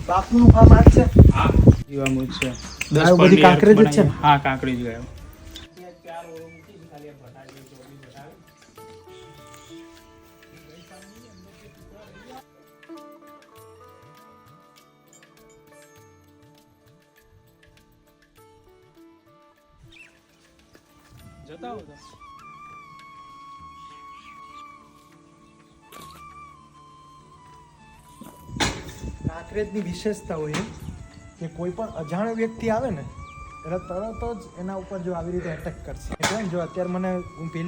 બાપુનું ફાર્મ આ જ છે? હા જીવામૃત છે. આ બધી કાંકરેજ જ છે ને? હા કાંકરેજ ગયો. જતા હો કાંકરેજની વિશેષતા હોય કે કોઈ પણ અજાણ્યો વ્યક્તિ આવે ને એટલે તરત જ એના ઉપર જો આવી રીતે એટેક કરશે. એટલે જો અત્યારે મને હું પહેલી